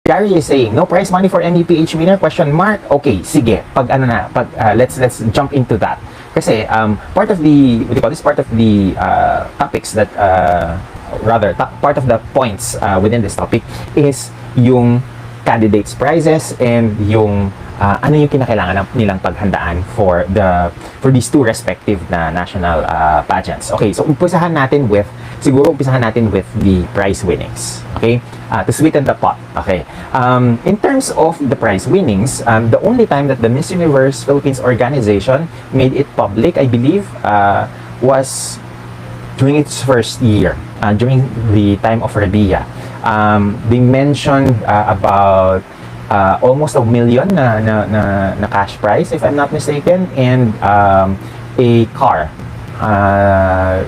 Gary is saying, no prize money for MEPH winner? Question mark. Okay, sige. Let's jump into that. Kasi part of the part of the topics that part of the points within this topic is yung candidates prizes and yung ano yung kinakailangan nilang paghandaan for these two respective na national pageants. Okay, so umpisahan natin with the prize winnings. Okay, to sweeten the pot. Okay, in terms of the prize winnings, the only time that the Miss Universe Philippines organization made it public, I believe, was during its first year, during the time of Rabia. They mentioned about almost 1 million na cash prize, if I'm not mistaken, and a car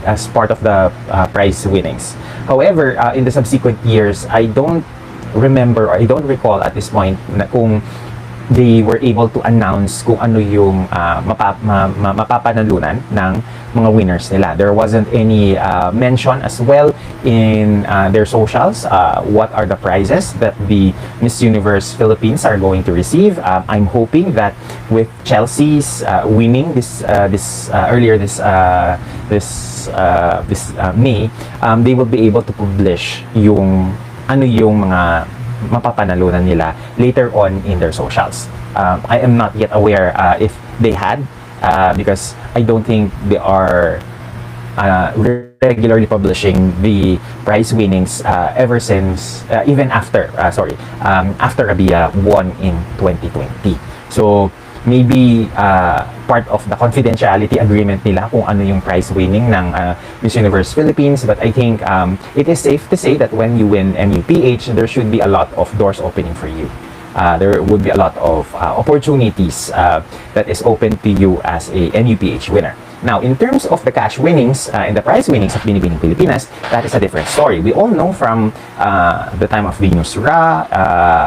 as part of the prize winnings. However, in the subsequent years, I don't remember or I don't recall at this point na kung they were able to announce kung ano yung mapapanalunan ng mga winners nila. There wasn't any mention as well in their socials what are the prizes that the Miss Universe Philippines are going to receive. I'm hoping that with Chelsea's winning this earlier this May, they will be able to publish yung ano yung mga mapapanalunan nila later on in their socials. I am not yet aware if they had, because I don't think they are regularly publishing the prize winnings ever since, even after, after Rabia won in 2020. So maybe part of the confidentiality agreement nila kung ano yung prize winning ng Miss Universe Philippines, but I think it is safe to say that when you win MEPH, there should be a lot of doors opening for you. There would be a lot of opportunities that is open to you as a MEPH winner. Now, in terms of the cash winnings and the prize winnings of Binibining Pilipinas, that is a different story. We all know from the time of Venus Ra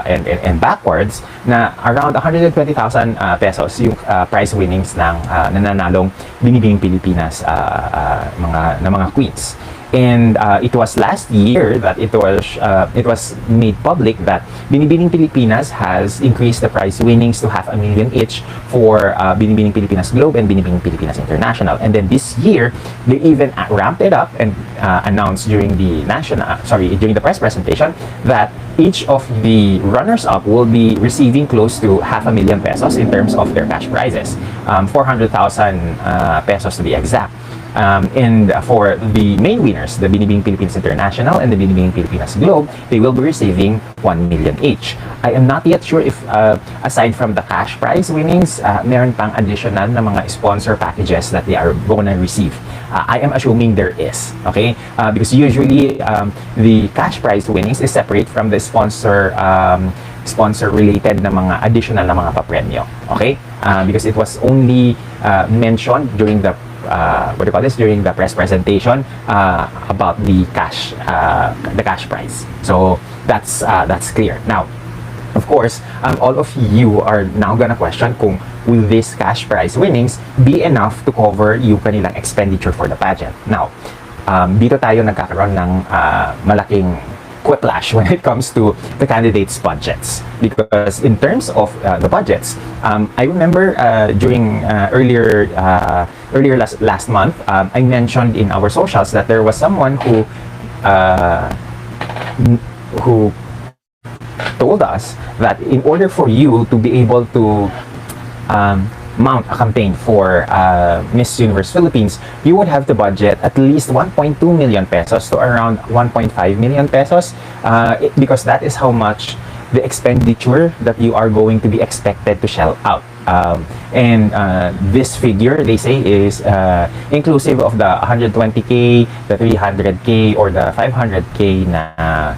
and backwards na around 120,000 pesos yung prize winnings ng nananalong Binibining Pilipinas mga queens. And it was last year that it was made public that Binibining Pilipinas has increased the prize winnings to 500,000 each for Binibining Pilipinas Globe and Binibining Pilipinas International. And then this year, they even ramped it up and announced during the press presentation that each of the runners-up will be receiving close to 500,000 pesos in terms of their cash prizes, 400,000 pesos to be exact. And for the main winners, the Binibining Pilipinas International and the Binibining Pilipinas Globe, they will be receiving 1 million each. I am not yet sure if, aside from the cash prize winnings, meron pang additional na mga sponsor packages that they are gonna receive. I am assuming there is, okay? Because usually, the cash prize winnings is separate from the sponsor-related na mga additional na mga papremyo, okay? Because it was only mentioned during the during the press presentation about the cash prize. So that's clear. Now, of course, all of you are now gonna question kung will this cash prize winnings be enough to cover yung kanilang expenditure for the pageant. Now, dito tayo nagkakaroon ng malaking whiplash when it comes to the candidates' budgets, because in terms of the budgets, I remember during earlier last month, I mentioned in our socials that there was someone who told us that in order for you to be able to mount a campaign for Miss Universe Philippines, you would have to budget at least 1.2 million pesos to around 1.5 million pesos, because that is how much the expenditure that you are going to be expected to shell out. And this figure, they say, is inclusive of the 120K, the 300K, or the 500K na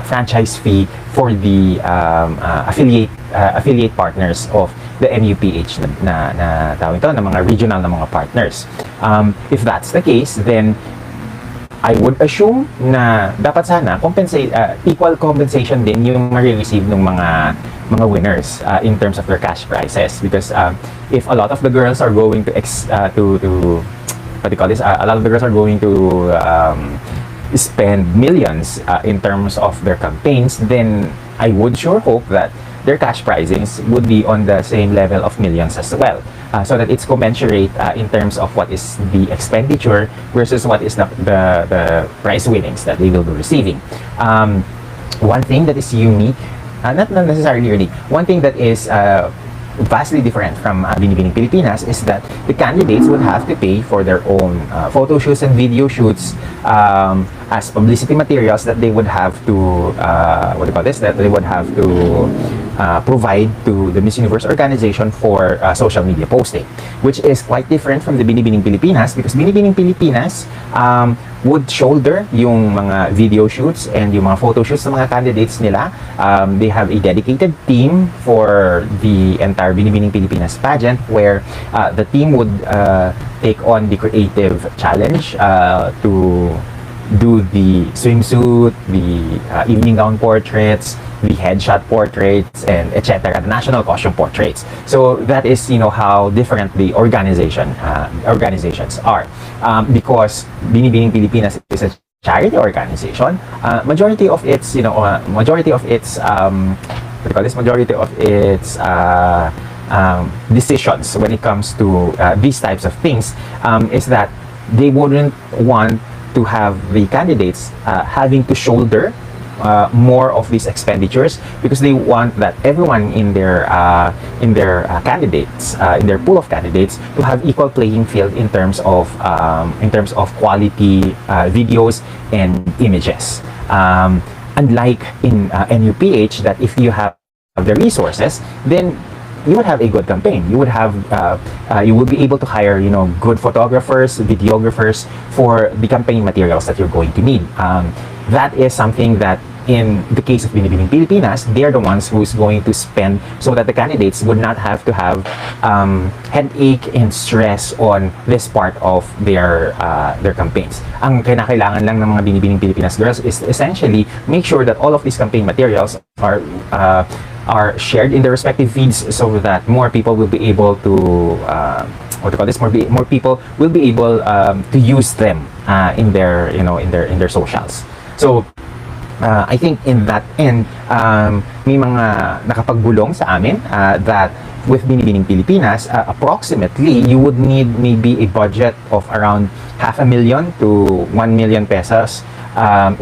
franchise fee for the affiliate partners of the MEPH na tawag ito, na mga regional na mga partners. If that's the case, then I would assume na dapat sana equal compensation din yung ma-receive ng mga winners in terms of their cash prizes, because if a lot of the girls are going to spend millions in terms of their campaigns, then I would sure hope that their cash prizings would be on the same level of millions as well, so that it's commensurate in terms of what is the expenditure versus what is the prize winnings that they will be receiving. One thing that is unique, not necessarily unique, one thing that is vastly different from Binibining Pilipinas is that the candidates would have to pay for their own photo shoots and video shoots as publicity materials that they would have to that they would have to provide to the Miss Universe organization for social media posting, which is quite different from the Binibining Pilipinas, because Binibining Pilipinas would shoulder yung mga video shoots and yung mga photo shoots ng mga candidates nila. They have a dedicated team for the entire Binibining Pilipinas pageant, where the team would take on the creative challenge to do the swimsuit, the evening gown portraits, the headshot portraits, and etc., the national costume portraits. So that is, how different the organizations are, because Binibining Pilipinas is a charity organization. Majority of its decisions when it comes to these types of things is that they wouldn't want to have the candidates having to shoulder more of these expenditures, because they want that everyone in their candidates, in their pool of candidates, to have equal playing field in terms of quality videos and images. Unlike in NUPH, that if you have the resources, then you would have a good campaign. You would have, you will be able to hire, good photographers, videographers for the campaign materials that you're going to need. That is something that, in the case of Binibining Pilipinas, they're the ones who's going to spend, so that the candidates would not have to have headache and stress on this part of their campaigns. Ang kinakailangan lang ng mga Binibining Pilipinas girls is essentially make sure that all of these campaign materials are shared in their respective feeds, so that more people will be able to more people will be able to use them in their socials. So I think in that end, may mga nakapagbulong sa amin that with Binibining Pilipinas, approximately you would need maybe a budget of around 500,000 to 1 million pesos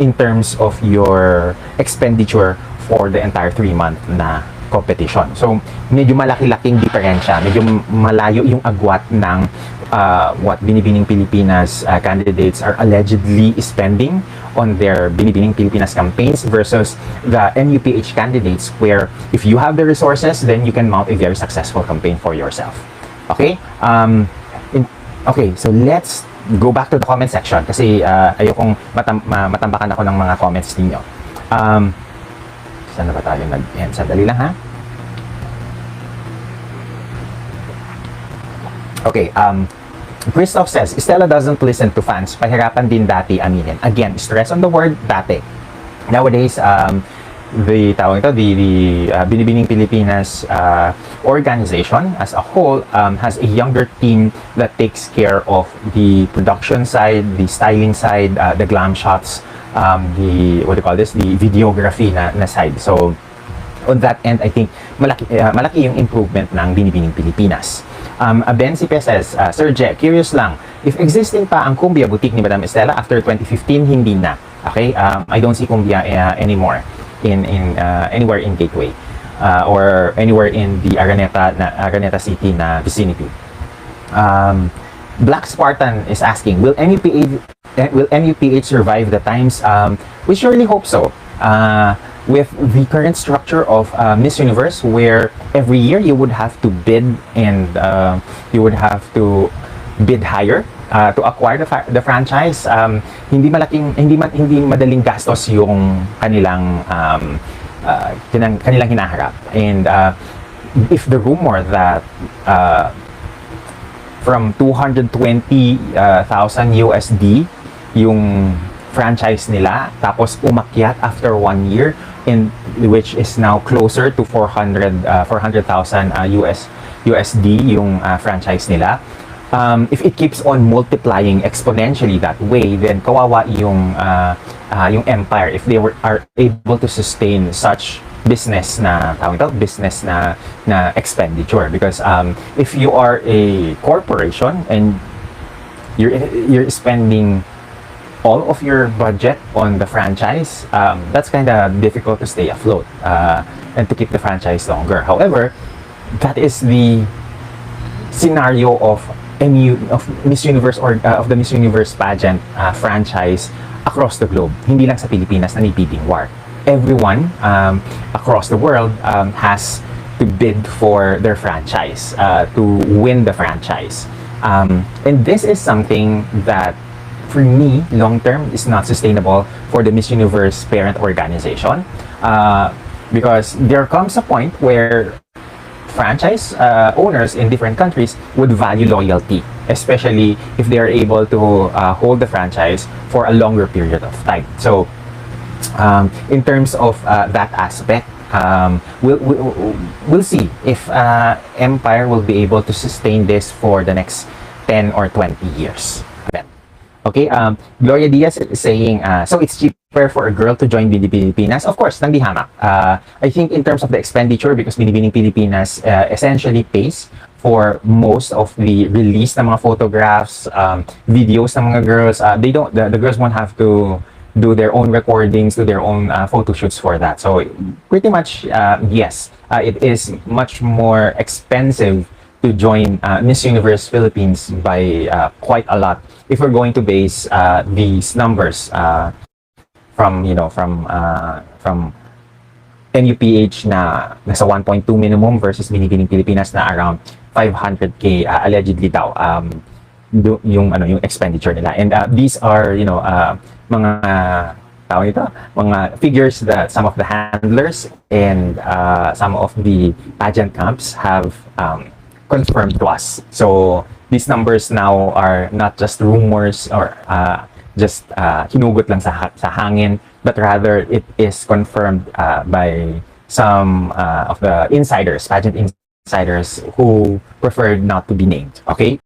in terms of your expenditure for the entire 3-month na competition. So medyo malaki-laking diferensya, medyo malayo yung agwat ng what Binibining Pilipinas candidates are allegedly spending on their Binibining Pilipinas campaigns versus the NUPH candidates, where if you have the resources, then you can mount a very successful campaign for yourself. Okay? Okay, so let's go back to the comment section, kasi ayokong matambakan ako ng mga comments ninyo. Saan na ba tayo nag-end? Sandali lang, ha? Okay, Christoph says, Stella doesn't listen to fans. Pahirapan din dati aminin. Again, stress on the word dati. Nowadays, the Binibining Pilipinas organization as a whole has a younger team that takes care of the production side, the styling side, the glam shots, the videography na side. So on that end, I think malaki yung improvement ng Binibining Pilipinas. Ben Sipe says, Sir Je, curious lang, if existing pa ang Cumbia boutique ni Madam Estela after 2015, hindi na. Okay? I don't see Cumbia anymore in anywhere in Gateway or anywhere in the Araneta City na vicinity. Black Spartan is asking, will NUPH survive the times? We surely hope so. With the current structure of Miss Universe, where every year you would have to bid and you would have to bid higher to acquire the franchise, hindi madaling gastos yung kanilang hinaharap. And if the rumor that from 220,000 USD yung franchise nila, tapos umakyat after 1 year, in which is now closer to 400,000 USD yung franchise nila. if it keeps on multiplying exponentially that way, then kawawa yung empire if they are able to sustain such business na expenditure, because if you are a corporation and you're spending all of your budget on the franchise, that's kind of difficult to stay afloat and to keep the franchise longer. However, that is the scenario of Miss Universe or of the Miss Universe pageant franchise across the globe. Hindi lang sa Pilipinas na nipiding war. Everyone across the world has to bid for their franchise, to win the franchise. And this is something that, for me, long-term is not sustainable for the Miss Universe parent organization, because there comes a point where franchise owners in different countries would value loyalty, especially if they are able to hold the franchise for a longer period of time. So, in terms of that aspect, we'll see if Empire will be able to sustain this for the next 10 or 20 years. Okay, Gloria Diaz is saying, so it's cheaper for a girl to join Binibining Pilipinas? Of course, nang di hamak. I think in terms of the expenditure, because Binibining Pilipinas essentially pays for most of the release ng mga photographs, videos ng mga girls. The girls won't have to do their own recordings, do their own photo shoots for that. So pretty much, yes, it is much more expensive to join Miss Universe Philippines by quite a lot if we're going to base these numbers from NUPH na nasa 1.2 minimum versus Binibining Pilipinas na around 500k allegedly daw yung expenditure nila. And these are mga figures that some of the handlers and some of the pageant camps have confirmed to us. So these numbers now are not just rumors or just hinugot lang sa hangin, but rather it is confirmed by some of the insiders, pageant insiders, who preferred not to be named. Okay?